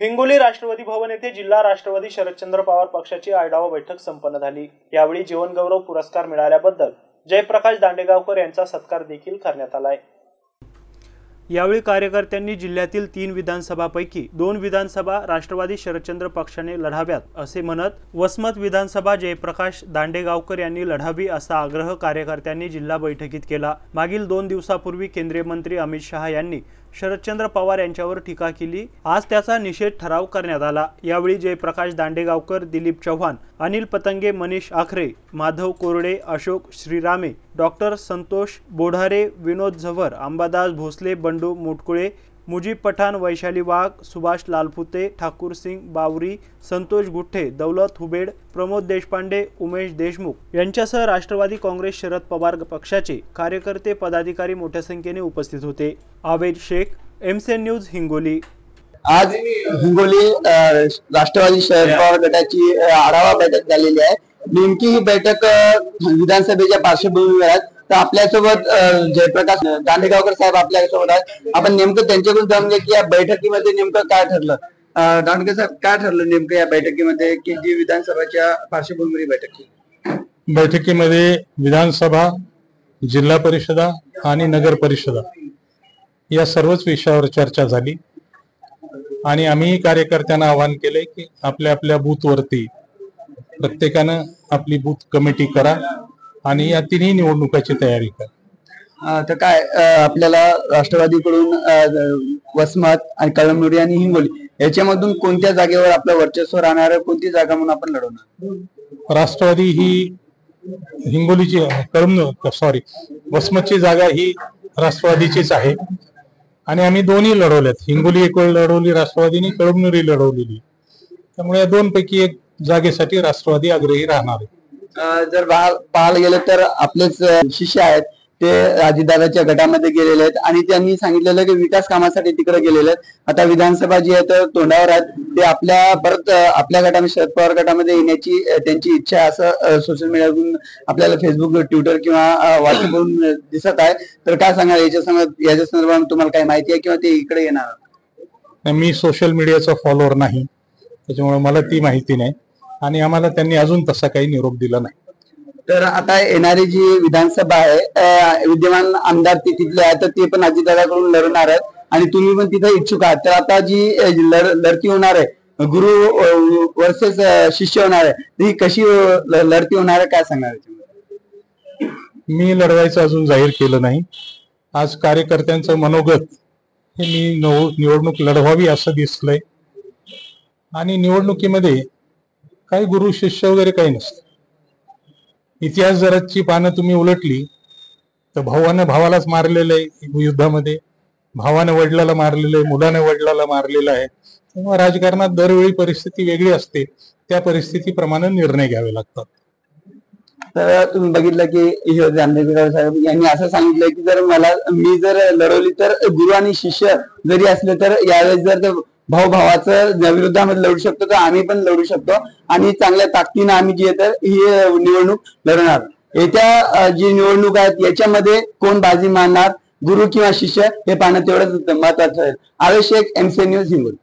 हिंगोली राष्ट्रवादी भवन येथे जिल्हा राष्ट्रवादी शरदचंद्र पवार पक्षाची आढावा बैठक संपन्न झाली। यावेळी जीवनगौरव पुरस्कार मिळाल्याबद्दल जयप्रकाश दांडेगावकर यांचा सत्कार देखील करण्यात आलाय। यावेळी कार्यकर्त्यांनी जिल्ह्यातील 3 विधानसभापैकी 2 विधानसभा राष्ट्रवादी शरदचंद्र पक्षाने लढाव्यात असे म्हणत वसमत विधानसभा जयप्रकाश दांडेगावकर यांनी लढावी असा आग्रह कार्यकर्त्यांनी जिल्हा बैठकीत केला। मागील 2 दिवसापूर्वी केंद्रीय मंत्री अमित शहा यांनी शरदचंद्र पवार यांच्यावर टीका केली। आज त्याचा निषेध ठराव करण्यात आला। यावेळी जयप्रकाश दांडेगावकर, दिलीप चव्हाण, अनिल पतंगे, मनीष आखरे, माधव कोरडे, अशोक श्रीरामे, डॉक्टर संतोष बोढारे, विनोद झवर, अंबादास भोसले, बंडू मुटकुळे, मुजीब पठाण, वैशाली वाघ, सुभाष लालपुते, ठाकुर सिंग बावरी, संतोष गुठ्ठे, दौलत हुबेड, प्रमोद देशपांडे, उमेश देशमुख यांच्यासह राष्ट्रवादी काँग्रेस शरद पवार पक्षाचे कार्यकर्ते पदाधिकारी मोठ्या संख्येने उपस्थित होते। आवेद शेख, एमसीएन न्यूज, हिंगोली। आज हिंगोली राष्ट्रवादी शरद पवार गटाची आढावा बैठक झालेली आहे। नेमकी ही बैठक विधानसभेच्या पार्श्वभूमीवर आहे। तर आपल्यासोबत जयप्रकाश दांडेगावकर साहेब आपल्यासोबत आहेत। आपण नेमकं त्यांच्याकडून जाणून घ्या की या बैठकीमध्ये नेमकं काय ठरलं। दांडेगावकर साहेब, काय ठरलं नेमकं या बैठकीमध्ये की जी विधानसभाच्या पार्श्वभूमीवर बैठकीमध्ये विधानसभा, जिल्हा परिषदा आणि नगर परिषदा या सर्वच विषयावर चर्चा झाली आणि आम्ही कार्यकर्त्यांना आवाहन केले की आपल्या आपल्या बूथवरती प्रत्येकानं आपली बूथ कमिटी करा आणि या 3ही निवडणुकाची तयारी करा। तर काय आपल्याला राष्ट्रवादीकडून वसमत आणि कळमनुरी आणि हिंगोली याच्यामधून कोणत्या जागेवर आपलं वर्चस्व राहणार, कोणती जागा म्हणून आपण लढवणार? राष्ट्रवादी ही हिंगोलीची वसमतची जागा ही राष्ट्रवादीचीच आहे आणि आम्ही दोन्ही लढवल्यात। हिंगोली एक वेळ लढवली राष्ट्रवादीने, कळमनुरी लढवलेली। त्यामुळे या 2 पैकी एक जागेसाठी राष्ट्रवादी आग्रही राहणार आहे। जर पाहायला गेलं तर आपलेच शिष्य आहेत ते अजितदादाच्या गटामध्ये गेलेले आहेत आणि त्यांनी सांगितलेलं की विकास कामासाठी तिकडे गेलेले आहेत। आता विधानसभा जी आहे तर तोंडावर आहेत, ते परत आपल्या गटामध्ये शरद पवार गटामध्ये येण्याची त्यांची इच्छा आहे असं सोशल मीडियावरून आपल्याला फेसबुक, ट्विटर किंवा व्हॉट्सअपवरून दिसत आहे। तर काय सांगाल याच्या संदर्भात तुम्हाला काय माहिती आहे किंवा ते इकडे येणार? मी सोशल मीडियाचा फॉलोअर नाही, त्याच्यामुळे मला ती माहिती नाही आणि आम्हाला त्यांनी अजून तसा काही निरोप दिला नाही। तर आता येणारी जी विधानसभा आहे, विद्यमान आमदार तिथले आहेत तर ते पण अजितदादाकडून लढणार आहेत आणि तुम्ही पण तिथे इच्छुक आहात। तर आता जी लढती होणार आहे, गुरु वर्सेस शिष्य होणार आहे, ती कशी लढती होणार आहे, काय सांगणार? मी लढवायचं अजून जाहीर केलं नाही। आज कार्यकर्त्यांचं मनोगत हे मी निवडणूक लढवावी असं दिसलंय आणि निवडणुकीमध्ये काही गुरु शिष्य वगैरे काही नसतं। इतिहास जराची पानं तुम्ही उलटली तर भावानं भावालाच मारलेलं आहे युद्धामध्ये, भावानं वडिलाला मारलेलं आहे, मुलाने वडिलाला मारलेलं आहे। तेव्हा राजकारणात दरवेळी परिस्थिती वेगळी असते, त्या परिस्थितीप्रमाणे निर्णय घ्यावे लागतात। तर तुम्ही बघितलं की दांडेगावकर साहेब यांनी असं सांगितलंय की मी जर लढवली तर गुरु आणि शिष्य जरी असले तर यावेळेस जर भाऊ भावाचं विरोधामध्ये लढू शकतो तर आम्ही पण लढू शकतो आणि चांगल्या ताकदीनं आम्ही जी आहे तर ही निवडणूक लढणार। येत्या जी निवडणूक आहेत याच्यामध्ये कोण बाजी मारणार, गुरु किंवा शिष्य, हे पाहणं तेवढंच महत्वाचं आहे। आवेद शेख, एमसीएन न्यूज, हिंगोली।